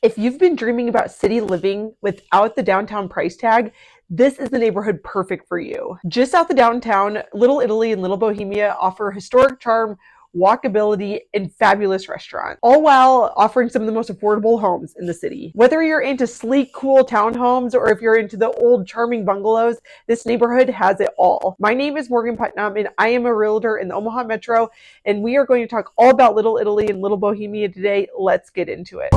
If you've been dreaming about city living without the downtown price tag, this is the neighborhood perfect for you. Just south of downtown, Little Italy and Little Bohemia offer historic charm, walkability, and fabulous restaurants, all while offering some of the most affordable homes in the city. Whether you're into sleek, cool townhomes or if you're into the old, charming bungalows, this neighborhood has it all. My name is Morgan Putnam, and I am a realtor in the Omaha Metro, and we are going to talk all about Little Italy and Little Bohemia today. Let's get into it.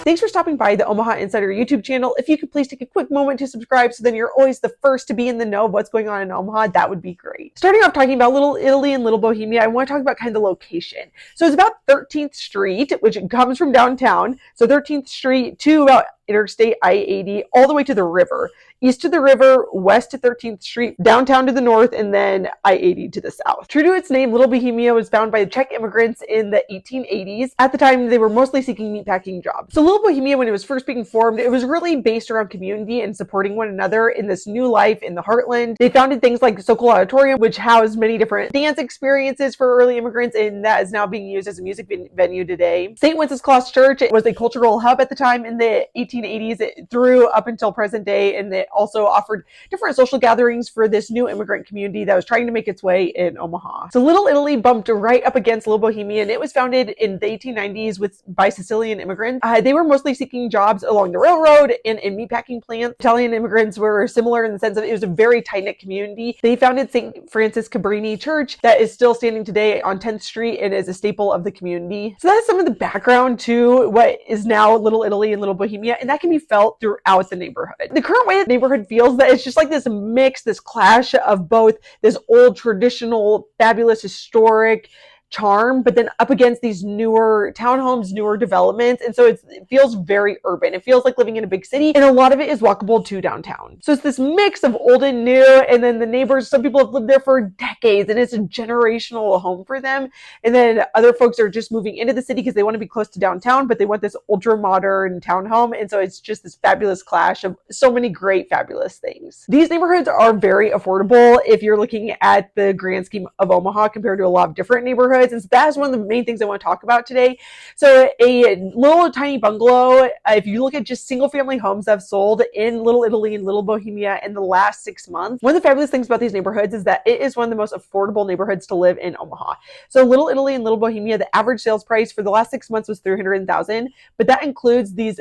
Thanks for stopping by the Omaha Insider YouTube channel. If you could please take a quick moment to subscribe so then you're always the first to be in the know of what's going on in Omaha, that would be great. Starting off talking about Little Italy and Little Bohemia, I want to talk about kind of the location. So it's about 13th Street, which comes from downtown. So 13th Street to about Interstate I-80 all the way to the river. East to the river, west to 13th Street, downtown to the north, and then I-80 to the south. True to its name, Little Bohemia was founded by Czech immigrants in the 1880s. At the time, they were mostly seeking meatpacking jobs. So Little Bohemia, when it was first being formed, it was really based around community and supporting one another in this new life in the heartland. They founded things like Sokol Auditorium, which housed many different dance experiences for early immigrants, and that is now being used as a music venue today. St. Wenceslas Church was a cultural hub at the time in the 1880s through up until present day, and it also offered different social gatherings for this new immigrant community that was trying to make its way in Omaha. So Little Italy bumped right up against Little Bohemia, and it was founded in the 1890s by Sicilian immigrants. They were mostly seeking jobs along the railroad and in meatpacking plants. Italian immigrants were similar in the sense that it was a very tight-knit community. They founded St. Francis Cabrini Church that is still standing today on 10th Street and is a staple of the community. So that is some of the background to what is now Little Italy and Little Bohemia, and that can be felt throughout the neighborhood. The current way the neighborhood feels that it's just like this mix, this clash of both this old traditional, fabulous, historic charm, but then up against these newer townhomes, newer developments. And so it feels very urban. It feels like living in a big city, and a lot of it is walkable to downtown. So it's this mix of old and new, and then the neighbors, some people have lived there for decades and it's a generational home for them. And then other folks are just moving into the city because they want to be close to downtown, but they want this ultra modern townhome. And so it's just this fabulous clash of so many great, fabulous things. These neighborhoods are very affordable if you're looking at the grand scheme of Omaha compared to a lot of different neighborhoods. And so that is one of the main things I want to talk about today. So a little tiny bungalow, if you look at just single family homes that have sold in Little Italy and Little Bohemia in the last 6 months, one of the fabulous things about these neighborhoods is that it is one of the most affordable neighborhoods to live in Omaha. So Little Italy and Little Bohemia, the average sales price for the last 6 months was $300,000, but that includes these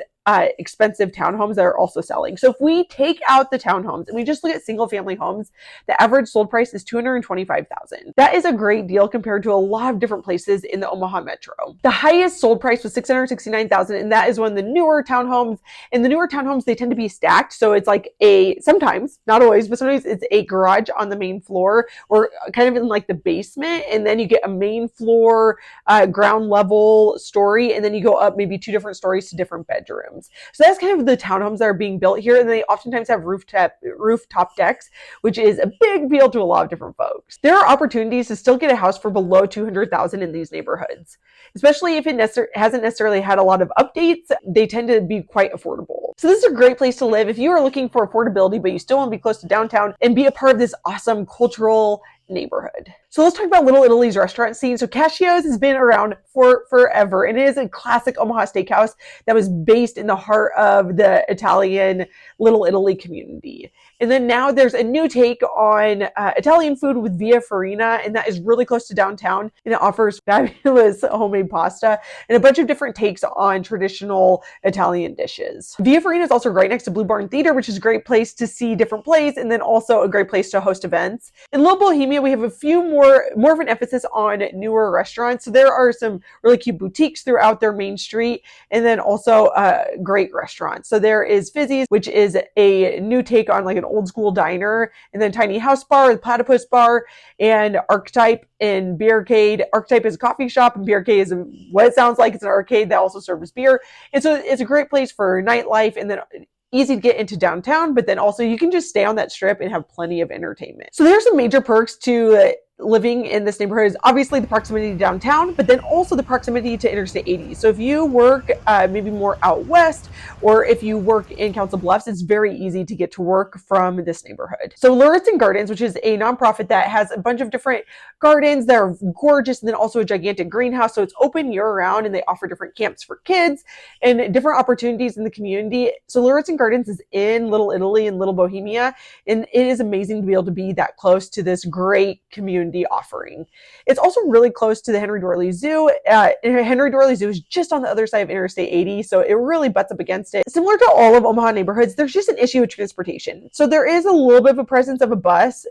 expensive townhomes that are also selling. So if we take out the townhomes and we just look at single family homes, the average sold price is $225,000. That is a great deal compared to a lot of different places in the Omaha Metro. The highest sold price was $669,000, and that is one of the newer townhomes. And the newer townhomes, they tend to be stacked. So it's like sometimes, not always, but sometimes it's a garage on the main floor or kind of in like the basement. And then you get a main floor, ground level story, and then you go up maybe 2 different stories to different bedrooms. So that's kind of the townhomes that are being built here. And they oftentimes have rooftop decks, which is a big appeal to a lot of different folks. There are opportunities to still get a house for below $200,000 in these neighborhoods, especially if it hasn't necessarily had a lot of updates. They tend to be quite affordable. So this is a great place to live if you are looking for affordability, but you still want to be close to downtown and be a part of this awesome cultural neighborhood. So let's talk about Little Italy's restaurant scene. So Cascio's has been around for forever, and it is a classic Omaha steakhouse that was based in the heart of the Italian Little Italy community. And then now there's a new take on Italian food with Via Farina, and that is really close to downtown, and it offers fabulous homemade pasta and a bunch of different takes on traditional Italian dishes. Via Farina is also right next to Blue Barn Theater, which is a great place to see different plays, and then also a great place to host events. In Little Bohemia, we have a few more of an emphasis on newer restaurants. So there are some really cute boutiques throughout their main street, and then also great restaurants. So there is Fizzy's, which is a new take on like an old school diner, and then Tiny House Bar, the Platypus Bar, and Archetype and Beer Arcade. Archetype is a coffee shop, and Beer Arcade is what it sounds like. It's an arcade that also serves beer. And so it's a great place for nightlife, and then easy to get into downtown, but then also you can just stay on that strip and have plenty of entertainment. So there's some major perks to living in this neighborhood is obviously the proximity to downtown, but then also the proximity to Interstate 80. So if you work maybe more out west, or if you work in Council Bluffs, it's very easy to get to work from this neighborhood. So Lauritzen Gardens, which is a nonprofit that has a bunch of different gardens that are gorgeous, and then also a gigantic greenhouse. So it's open year round, and they offer different camps for kids and different opportunities in the community. So Lauritzen Gardens is in Little Italy and Little Bohemia, and it is amazing to be able to be that close to this great community offering. It's also really close to the Henry Doorly Zoo. Henry Doorly Zoo is just on the other side of Interstate 80, so it really butts up against it. Similar to all of Omaha neighborhoods, there's just an issue with transportation. So there is a little bit of a presence of a bus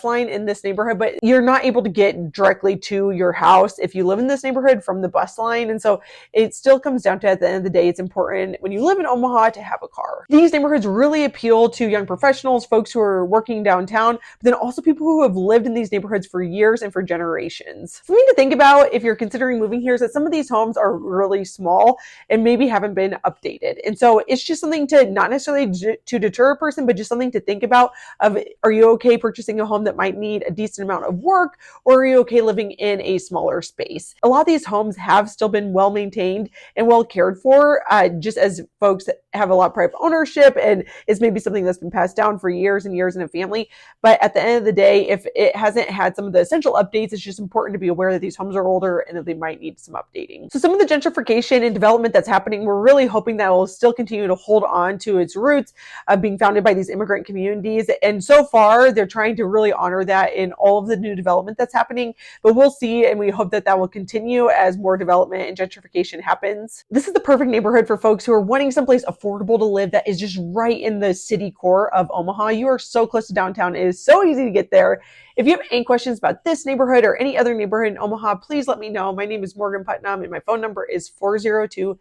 line in this neighborhood, but you're not able to get directly to your house if you live in this neighborhood from the bus line. And so it still comes down to, at the end of the day, it's important when you live in Omaha to have a car. These neighborhoods really appeal to young professionals, folks who are working downtown, but then also people who have lived in these neighborhoods for years and for generations. Something to think about if you're considering moving here is that some of these homes are really small and maybe haven't been updated. And so it's just something to not necessarily to deter a person, but just something to think about of, are you okay purchasing a home that might need a decent amount of work, or are you okay living in a smaller space? A lot of these homes have still been well maintained and well cared for, just as folks have a lot of private ownership, and it's maybe something that's been passed down for years and years in a family. But at the end of the day, if it hasn't had some of the essential updates, it's just important to be aware that these homes are older and that they might need some updating. So some of the gentrification and development that's happening, we're really hoping that will still continue to hold on to its roots of being founded by these immigrant communities. And so far, they're trying to really honor that in all of the new development that's happening, but we'll see, and we hope that that will continue as more development and gentrification happens. This is the perfect neighborhood for folks who are wanting someplace affordable to live that is just right in the city core of Omaha. You are so close to downtown. It is so easy to get there. If you have any questions about this neighborhood or any other neighborhood in Omaha, please let me know. My name is Morgan Putnam, and my phone number is 402-720-9886.